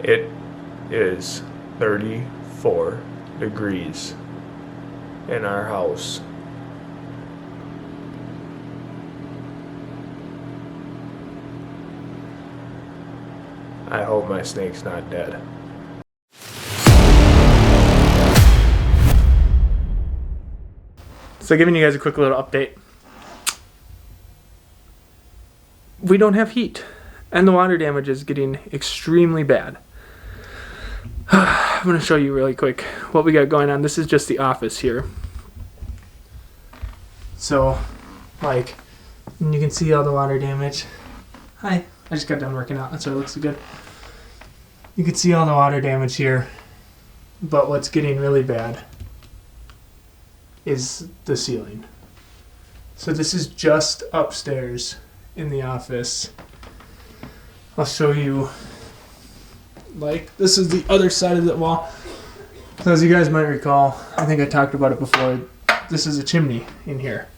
It is 34 degrees in our house. I hope my snake's not dead. So giving you guys a quick little update. We don't have heat, and the water damage is getting extremely bad. I'm going to show you really quick what we got going on. This is just the office here. So, like, you can see all the water damage. Hi, I just got done working out. That's why it looks so good. You can see all the water damage here, but what's getting really bad is the ceiling. So this is just upstairs in the office. I'll show you, like, this is the other side of the wall. So as you guys might recall, I think I talked about it before, this is a chimney in here.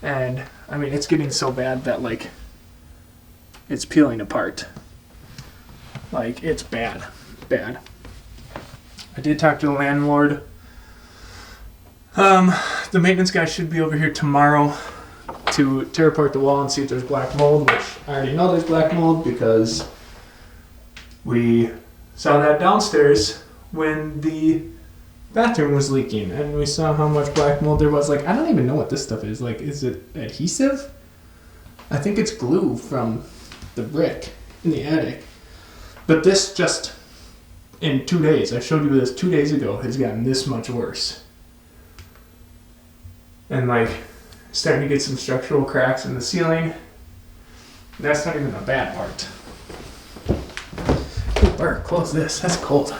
And I mean, it's getting so bad that, like, it's peeling apart. Like, it's bad. I did talk to the landlord. The maintenance guy should be over here tomorrow to tear apart the wall and see if there's black mold, which I already know there's black mold because we saw that downstairs when the bathroom was leaking and we saw how much black mold there was. Like, I don't even know what this stuff is. Like, is it adhesive? I think it's glue from the brick in the attic. But this just, in 2 days, I showed you this 2 days ago, has gotten this much worse. And like, starting to get some structural cracks in the ceiling. That's not even the bad part. Hey, Bert, close this, that's cold.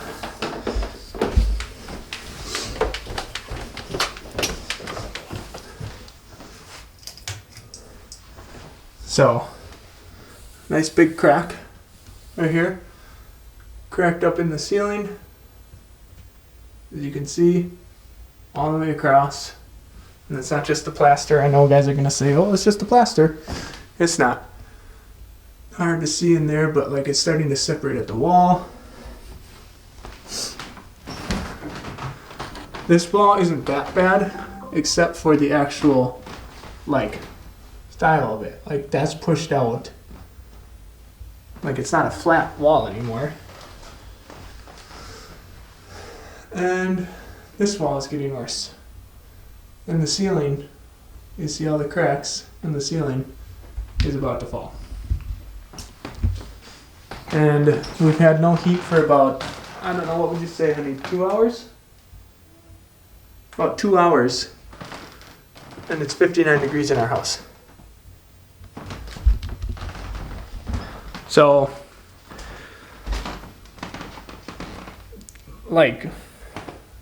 So, nice big crack right here. Cracked up in the ceiling, as you can see, all the way across. And it's not just the plaster. I know guys are gonna say, oh, it's just the plaster. It's not. Hard to see in there, but like, it's starting to separate at the wall. This wall isn't that bad, except for the actual, like, style of it. Like, that's pushed out. Like, it's not a flat wall anymore. And this wall is getting worse. And the ceiling, you see all the cracks in the ceiling, is about to fall. And we've had no heat for about, I don't know, what would you say, honey, 2 hours? About 2 hours. And it's 59 degrees in our house. So, like,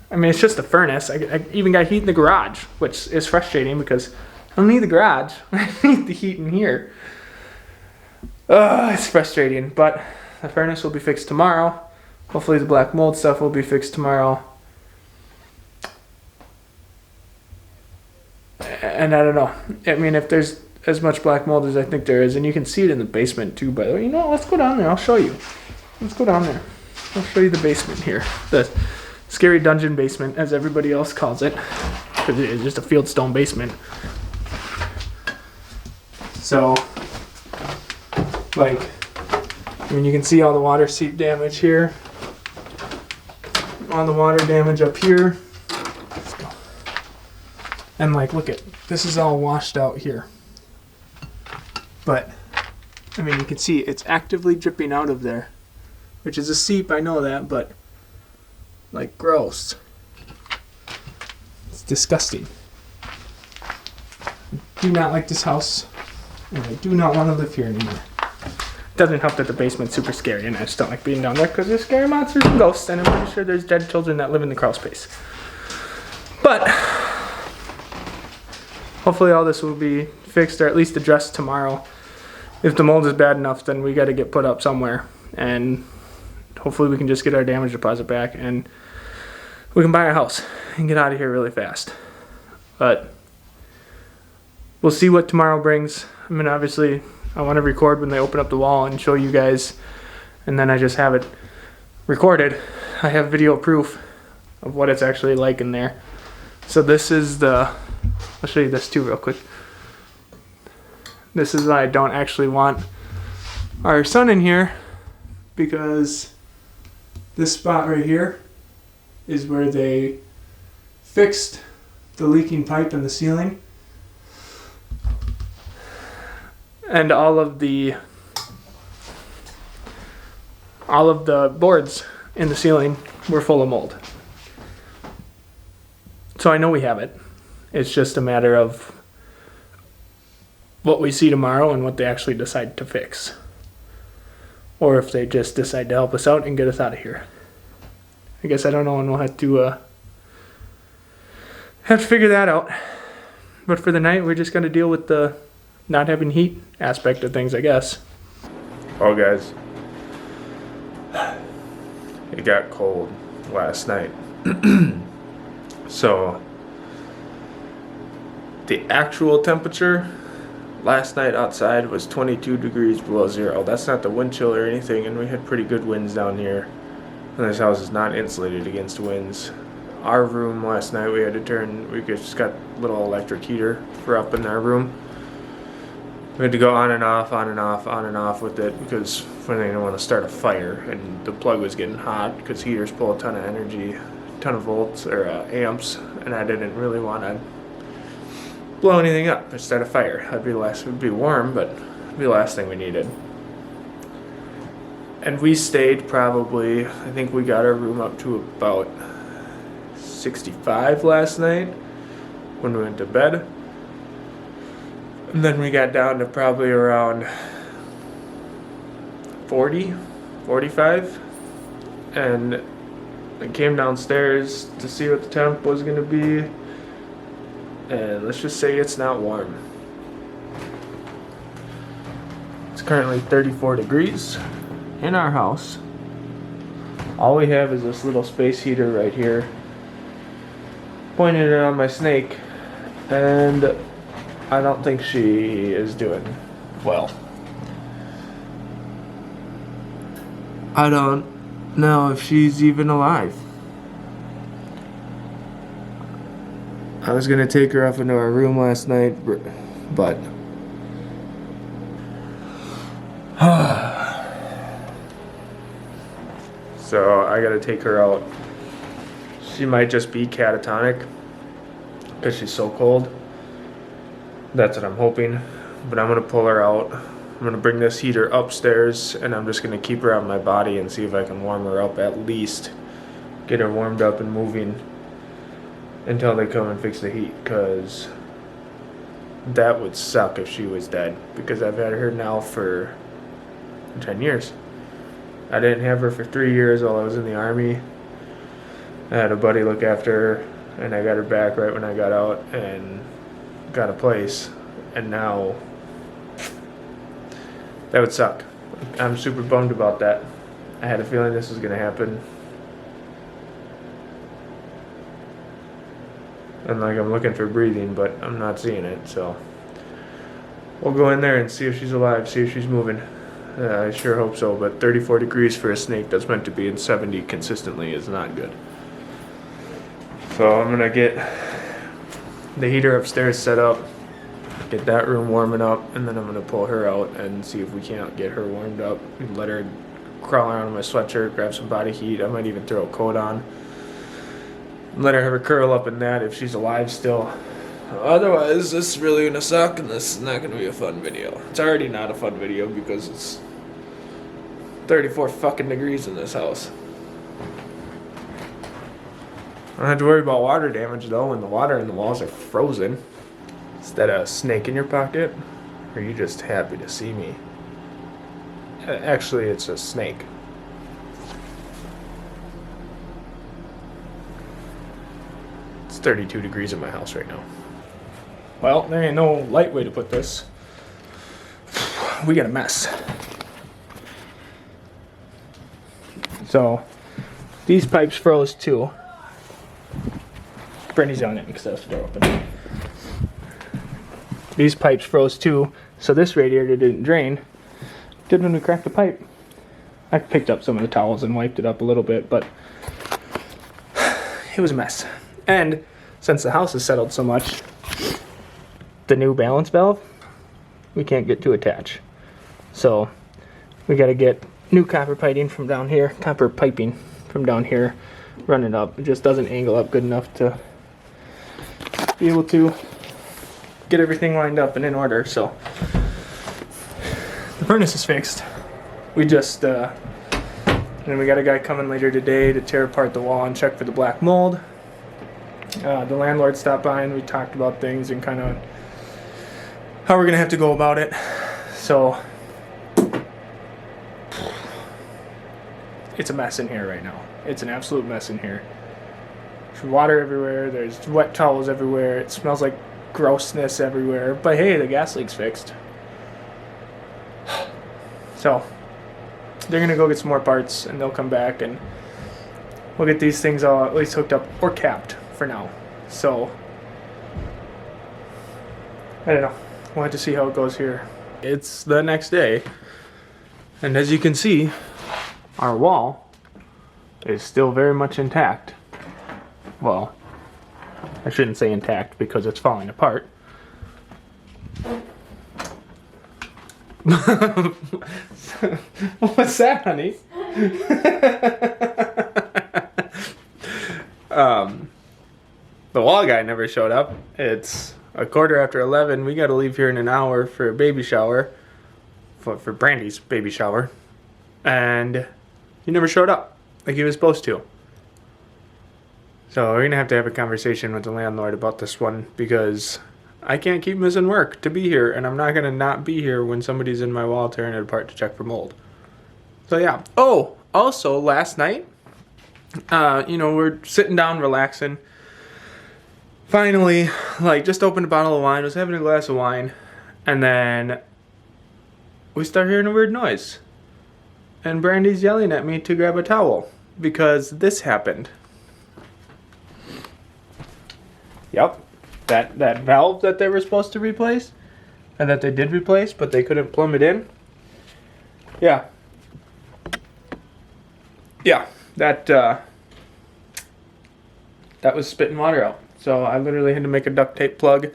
I mean, it's just the furnace. I even got heat in the garage, which is frustrating because I don't need the garage. I need the heat in here. It's frustrating, but the furnace will be fixed tomorrow. Hopefully the black mold stuff will be fixed tomorrow. And I don't know. I mean, if there's as much black mold as I think there is, and you can see it in the basement too, by the way. You know, let's go down there. I'll show you. Let's go down there. I'll show you the basement here. The scary dungeon basement, as everybody else calls it, because it is just a fieldstone basement. So, like, I mean, you can see all the water seep damage here, all the water damage up here, and like, look at this is all washed out here. But I mean, you can see it's actively dripping out of there, which is a seep. I know that, but like, gross. It's disgusting. I do not like this house, and I do not want to live here anymore. Doesn't help that the basement's super scary, and I just don't like being down there because there's scary monsters and ghosts, and I'm pretty sure there's dead children that live in the crawl space. But hopefully all this will be fixed, or at least addressed tomorrow. If the mold is bad enough, then we got to get put up somewhere, and hopefully we can just get our damage deposit back and we can buy a house and get out of here really fast. But we'll see what tomorrow brings. I mean, obviously I want to record when they open up the wall and show you guys, and then I just have it recorded. I have video proof of what it's actually like in there. So this is the, I'll show you this too real quick. This is why I don't actually want our son in here, because this spot right here is where they fixed the leaking pipe in the ceiling. And all of the boards in the ceiling were full of mold. So I know we have it. It's just a matter of what we see tomorrow and what they actually decide to fix. Or if they just decide to help us out and get us out of here. I guess I don't know, and we'll have to figure that out. But for the night, we're just going to deal with the not having heat aspect of things, I guess. Oh, guys. It got cold last night. So, the actual temperature last night outside was 22 degrees below zero. That's not the wind chill or anything, and we had pretty good winds down here. And this house is not insulated against winds. Our room last night, we just got a little electric heater for up in our room. We had to go on and off, on and off, on and off with it because we didn't want to start a fire, and the plug was getting hot because heaters pull a ton of energy, a ton of volts or amps, and I didn't really want to blow anything up or start a fire. That'd be last. It would be warm, but it'd be the last thing we needed. And we stayed probably, I think we got our room up to about 65 last night when we went to bed. And then we got down to probably around 40, 45. And I came downstairs to see what the temp was going to be. And let's just say it's not warm. It's currently 34 degrees in our house. All we have is this little space heater right here. Pointed it on my snake, and I don't think she is doing well. I don't know if she's even alive. I was gonna take her up into our room last night, but so I gotta take her out. She might just be catatonic because she's so cold. That's what I'm hoping. But I'm gonna pull her out. I'm gonna bring this heater upstairs, and I'm just gonna keep her on my body and see if I can warm her up, at least get her warmed up and moving until they come and fix the heat, because that would suck if she was dead, because I've had her now for 10 years. I didn't have her for 3 years while I was in the Army. I had a buddy look after her, and I got her back right when I got out and got a place, and now that would suck. I'm super bummed about that. I had a feeling this was going to happen. And like, I'm looking for breathing, but I'm not seeing it, so we'll go in there and see if she's alive, see if she's moving. I sure hope so, but 34 degrees for a snake that's meant to be in 70 consistently is not good. So I'm gonna get the heater upstairs set up, get that room warming up, and then I'm gonna pull her out and see if we can't get her warmed up and let her crawl around in my sweatshirt, grab some body heat. I might even throw a coat on. Let her have her curl up in that if she's alive still. Otherwise, this is really gonna suck, and this is not gonna be a fun video. It's already not a fun video because it's 34 fucking degrees in this house. I don't have to worry about water damage though when the water in the walls are frozen. Is that a snake in your pocket? Or are you just happy to see me? Actually, it's a snake. It's 32 degrees in my house right now. Well, there ain't no light way to put this. We got a mess. So, these pipes froze too. Brittany's on it because that's the door open. These pipes froze too, so this radiator didn't drain. Did when we cracked the pipe. I picked up some of the towels and wiped it up a little bit, but it was a mess. And since the house has settled so much, the new balance valve, we can't get to attach. So we got to get new copper piping from down here, run it up. It just doesn't angle up good enough to be able to get everything lined up and in order. So the furnace is fixed. We just and we got a guy coming later today to tear apart the wall and check for the black mold. The landlord stopped by and we talked about things and kind of how we're gonna have to go about it. So it's a mess in here right now. It's an absolute mess in here. There's water everywhere. There's wet towels everywhere. It smells like grossness everywhere. But hey, the gas leak's fixed. So they're gonna go get some more parts and they'll come back and we'll get these things all at least hooked up or capped for now. So I don't know. We'll have to see how it goes here. It's the next day, and as you can see, our wall is still very much intact. Well, I shouldn't say intact because it's falling apart. What's that, honey? The wall guy never showed up. It's a 11:15. We gotta leave here in an hour for a baby shower. For Brandy's baby shower. And he never showed up like he was supposed to. So we're gonna have to have a conversation with the landlord about this one because I can't keep missing work to be here, and I'm not gonna not be here when somebody's in my wall tearing it apart to check for mold. So yeah. Oh, also last night, we're sitting down relaxing. Finally, just opened a bottle of wine, was having a glass of wine, and then we start hearing a weird noise. And Brandy's yelling at me to grab a towel because this happened. Yep, that valve that they were supposed to replace, and that they did replace, but they couldn't plumb it in. Yeah, that was spitting water out. So I literally had to make a duct tape plug,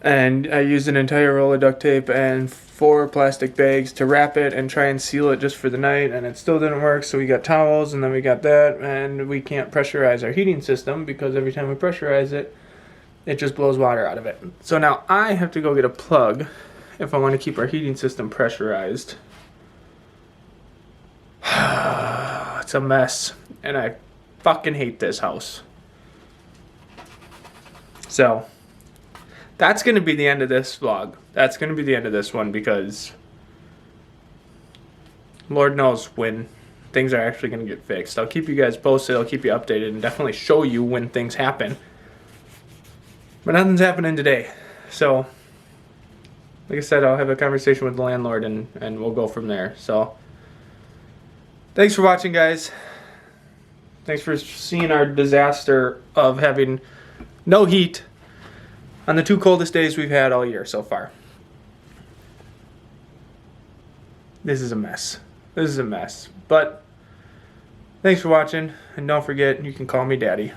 and I used an entire roll of duct tape and 4 plastic bags to wrap it and try and seal it just for the night, and it still didn't work. So we got towels, and then we got that, and we can't pressurize our heating system because every time we pressurize it, it just blows water out of it. So now I have to go get a plug if I want to keep our heating system pressurized. It's a mess, and I fucking hate this house. So that's going to be the end of this vlog. That's going to be the end of this one because Lord knows when things are actually going to get fixed. I'll keep you guys posted. I'll keep you updated and definitely show you when things happen. But nothing's happening today. So, like I said, I'll have a conversation with the landlord and we'll go from there. So, thanks for watching, guys. Thanks for seeing our disaster of having no heat on the 2 coldest days we've had all year so far. This is a mess. This is a mess. But thanks for watching, and don't forget, you can call me Daddy.